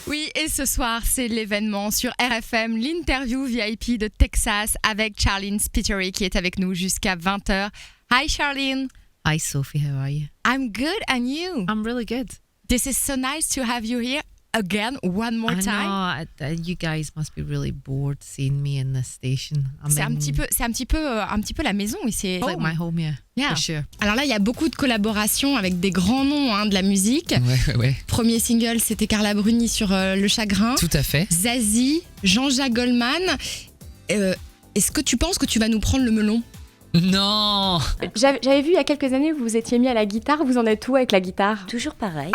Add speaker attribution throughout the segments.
Speaker 1: Oui, et ce soir, c'est l'événement sur RFM, l'interview VIP de Texas avec Charlene Spiteri qui est avec nous jusqu'à 20h. Hi Charlene.
Speaker 2: Hi Sophie, how are you?
Speaker 1: I'm good, and you?
Speaker 2: I'm really good.
Speaker 1: This is so nice to have you here again, one more time.
Speaker 2: I know, you guys must be really bored seeing me in this station.
Speaker 1: C'est un petit peu la maison ici.
Speaker 2: It's like my home, yeah, for sure.
Speaker 1: Alors là, il y a beaucoup de collaborations avec des grands noms de la musique.
Speaker 3: Ouais.
Speaker 1: Premier single, c'était Carla Bruni sur Le Chagrin.
Speaker 3: Tout à fait.
Speaker 1: Zazie, Jean-Jacques Goldman. Est-ce que tu penses que tu vas nous prendre le melon ?
Speaker 3: Non.
Speaker 4: J'avais vu il y a quelques années que vous étiez mis à la guitare. Vous en êtes où avec la guitare ?
Speaker 5: Toujours pareil,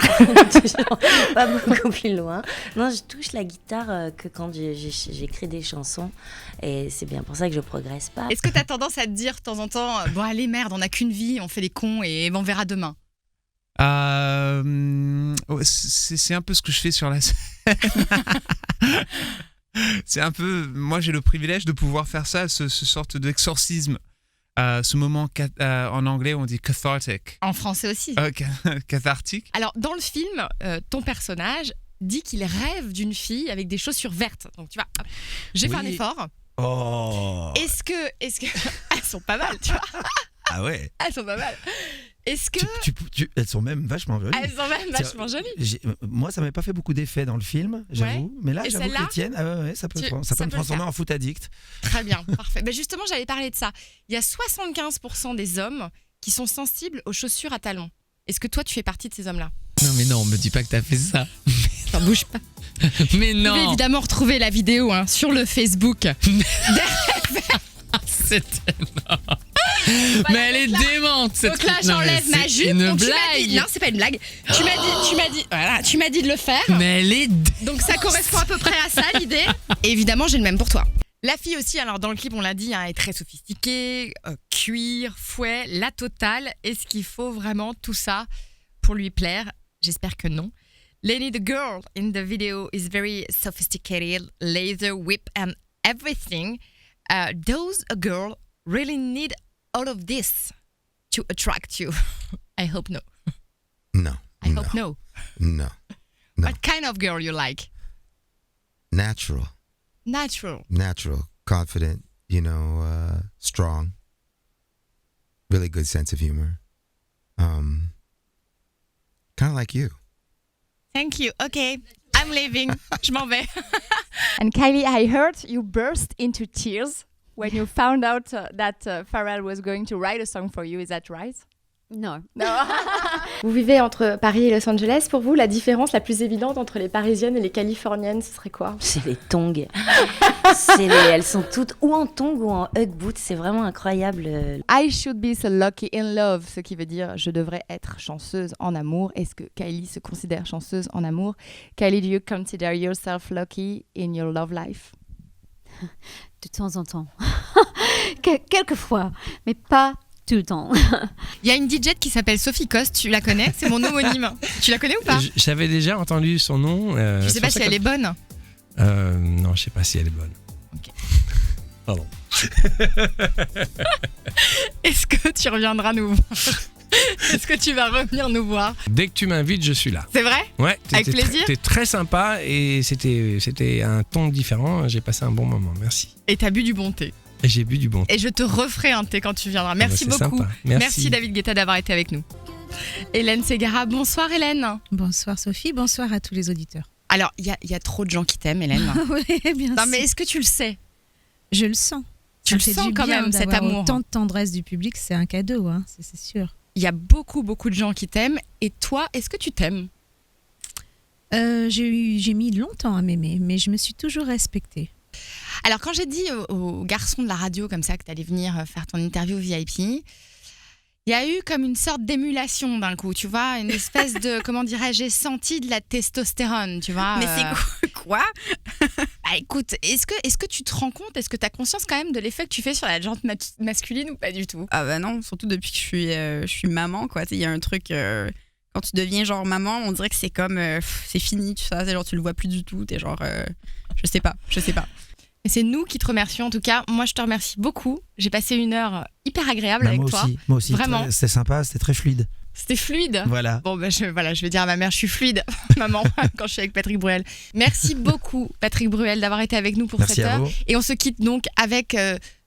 Speaker 5: toujours pas beaucoup plus loin. Non, je touche la guitare que quand j'écris des chansons et c'est bien pour ça que je progresse pas.
Speaker 1: Est-ce que tu as tendance à te dire de temps en temps bon allez merde, on n'a qu'une vie, on fait des cons et on verra demain ?
Speaker 6: C'est un peu ce que je fais sur la scène. C'est un peu, moi j'ai le privilège de pouvoir faire ça, ce sorte d'exorcisme. Ce moment, en anglais, on dit cathartic.
Speaker 1: En français aussi.
Speaker 6: Cathartique.
Speaker 1: Alors, dans le film, ton personnage dit qu'il rêve d'une fille avec des chaussures vertes. Donc, tu vois, j'ai fait un effort.
Speaker 7: Oh.
Speaker 1: Est-ce que... Elles sont pas mal, tu vois.
Speaker 7: Ah ouais.
Speaker 1: Elles sont pas mal. Est-ce que...
Speaker 7: Elles sont même vachement jolies.
Speaker 1: Elles sont même vachement jolies.
Speaker 7: Moi, ça m'avait pas fait beaucoup d'effet dans le film, j'avoue.
Speaker 1: Ouais.
Speaker 7: Mais là,
Speaker 1: Et
Speaker 7: j'avoue que
Speaker 1: celle-là,
Speaker 7: les tiennes, ça peut me transformer en foot addict.
Speaker 1: Très bien, parfait. Mais justement, j'allais parler de ça. Il y a 75% des hommes qui sont sensibles aux chaussures à talons. Est-ce que toi, tu fais partie de ces hommes-là ?
Speaker 3: Non, mais non, me dis pas que t'as fait ça.
Speaker 1: T'en bouge pas.
Speaker 3: Mais
Speaker 1: Vous
Speaker 3: non.
Speaker 1: pouvez évidemment retrouver la vidéo sur le Facebook.
Speaker 3: C'était... Mais elle est démente cette
Speaker 1: Donc là,
Speaker 3: truc. Non,
Speaker 1: j'enlève
Speaker 3: mais
Speaker 1: ma
Speaker 3: c'est
Speaker 1: jupe.
Speaker 3: une
Speaker 1: Donc
Speaker 3: blague.
Speaker 1: non, c'est pas une blague. Tu m'as dit de le faire.
Speaker 3: Mais elle est...
Speaker 1: Donc ça correspond à peu près à ça l'idée. Et évidemment, j'ai le même pour toi. La fille aussi, alors dans le clip, on l'a dit, est très sophistiquée, cuir, fouet, la totale. Est-ce qu'il faut vraiment tout ça pour lui plaire ? J'espère que non. Lenny, the girl in the video, is very sophisticated, laser whip and everything. Does a girl really need all of this to attract you? I hope no.
Speaker 7: No.
Speaker 1: I hope no.
Speaker 7: No.
Speaker 1: What kind of girl you like?
Speaker 7: Natural, confident, strong, really good sense of humor. Kind of like you.
Speaker 1: Thank you. Okay, I'm leaving. Je m'en vais.
Speaker 4: And Kylie, I heard you burst into tears when you found out that Pharrell was going to write a song for you. Is that right?
Speaker 5: Non.
Speaker 4: Vous vivez entre Paris et Los Angeles. Pour vous, la différence la plus évidente entre les Parisiennes et les Californiennes, ce serait quoi ?
Speaker 5: C'est les tongs. Elles sont toutes ou en tongs ou en Ugg boots. C'est vraiment incroyable.
Speaker 4: I should be so lucky in love, ce qui veut dire je devrais être chanceuse en amour. Est-ce que Kylie se considère chanceuse en amour ? Kylie, do you consider yourself lucky in your love life ?
Speaker 8: De temps en temps. Quelquefois, mais pas tout le temps.
Speaker 1: Il y a une DJ qui s'appelle Sophie Coste, tu la connais ? C'est mon homonyme. Tu la connais ou pas ?
Speaker 9: J'avais déjà entendu son nom.
Speaker 1: Je sais pas si elle est bonne.
Speaker 9: Non, je sais pas si elle est bonne.
Speaker 1: Ok.
Speaker 9: Pardon.
Speaker 1: Est-ce que tu reviendras nous voir ? Est-ce que tu vas revenir nous voir ?
Speaker 9: Dès que tu m'invites, je suis là.
Speaker 1: C'est vrai ?
Speaker 9: Ouais,
Speaker 1: Avec plaisir.
Speaker 9: T'es très sympa et c'était un ton différent. J'ai passé un bon moment, merci.
Speaker 1: Et t'as bu du bon thé.
Speaker 9: Et j'ai bu du bon thé.
Speaker 1: Et je te referai un thé quand tu viendras. Merci
Speaker 9: C'est
Speaker 1: beaucoup.
Speaker 9: sympa. Merci
Speaker 1: David Guetta d'avoir été avec nous. Hélène Ségara, bonsoir Hélène.
Speaker 2: Bonsoir Sophie, bonsoir à tous les auditeurs.
Speaker 1: Alors, il y a trop de gens qui t'aiment Hélène.
Speaker 2: Oui, bien
Speaker 1: Non
Speaker 2: sûr.
Speaker 1: mais est-ce que tu le sais ?
Speaker 2: Je le sens.
Speaker 1: Tu le sens quand même, cet amour.
Speaker 2: Tant de tendresse du public, c'est un cadeau, c'est sûr.
Speaker 1: Il y a beaucoup de gens qui t'aiment. Et toi, est-ce que tu t'aimes ?
Speaker 2: J'ai mis longtemps à m'aimer, mais je me suis toujours respectée.
Speaker 1: Alors, quand j'ai dit aux garçons de la radio comme ça que tu allais venir faire ton interview VIP, il y a eu comme une sorte d'émulation d'un coup, tu vois, une espèce de, comment dirais-je, j'ai senti de la testostérone, tu vois.
Speaker 10: Mais c'est quoi ?
Speaker 1: Bah, écoute, est-ce que tu te rends compte, est-ce que tu as conscience quand même de l'effet que tu fais sur la jante masculine ou pas du tout ?
Speaker 10: Ah bah non, surtout depuis que je suis maman, quoi. Il y a un truc, quand tu deviens genre maman, on dirait que c'est comme, c'est fini, tu sais, genre tu le vois plus du tout, t'es genre, je sais pas.
Speaker 1: Et c'est nous qui te remercions en tout cas. Moi, je te remercie beaucoup. J'ai passé une heure hyper agréable avec toi.
Speaker 7: Moi aussi.
Speaker 1: Vraiment.
Speaker 7: C'était sympa, c'était très fluide.
Speaker 1: C'était fluide.
Speaker 11: Voilà.
Speaker 1: Bon, ben, je vais dire à ma mère, je suis fluide, maman, quand je suis avec Patrick Bruel. Merci beaucoup, Patrick Bruel, d'avoir été avec nous pour
Speaker 11: Merci
Speaker 1: cette
Speaker 11: à
Speaker 1: heure.
Speaker 11: vous.
Speaker 1: Et on se quitte donc avec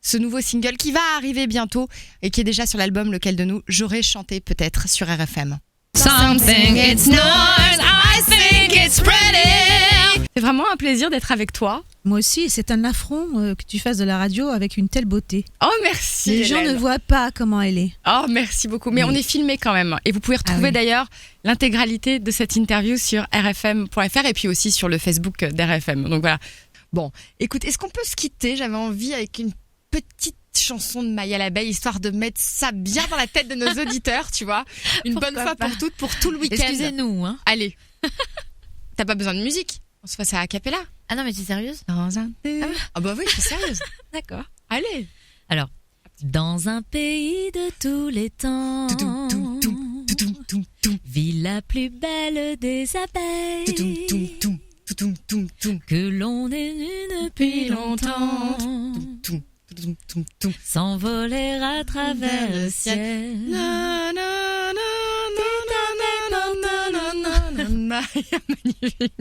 Speaker 1: ce nouveau single qui va arriver bientôt et qui est déjà sur l'album Lequel de nous j'aurais chanté peut-être sur RFM.
Speaker 3: Something it's not, I think it's pretty.
Speaker 1: C'est vraiment un plaisir d'être avec toi.
Speaker 12: Moi aussi, c'est un affront que tu fasses de la radio avec une telle beauté.
Speaker 1: Oh, merci.
Speaker 12: Les gens
Speaker 1: Hélène.
Speaker 12: ne voient pas comment elle est.
Speaker 1: Oh, merci beaucoup. Mais on est filmé quand même. Et vous pouvez retrouver
Speaker 12: oui.
Speaker 1: d'ailleurs l'intégralité de cette interview sur rfm.fr et puis aussi sur le Facebook d'RFM. Donc voilà. Bon, écoute, est-ce qu'on peut se quitter? J'avais envie avec une petite chanson de Maya l'abeille, histoire de mettre ça bien dans la tête de nos auditeurs, tu vois. Une bonne fois pour toutes, pour tout le week-end.
Speaker 2: Excusez-nous, hein.
Speaker 1: Allez. T'as pas besoin de musique? On se fait ça a cappella.
Speaker 2: Ah non, mais t'es sérieuse?
Speaker 1: Dans un... Ah bah oui, je suis sérieuse.
Speaker 2: D'accord.
Speaker 1: Allez.
Speaker 2: Alors, dans un pays de tous les temps, vit la plus belle des abeilles, que l'on est nu depuis longtemps, s'envoler à travers le ciel.
Speaker 1: Magnifique.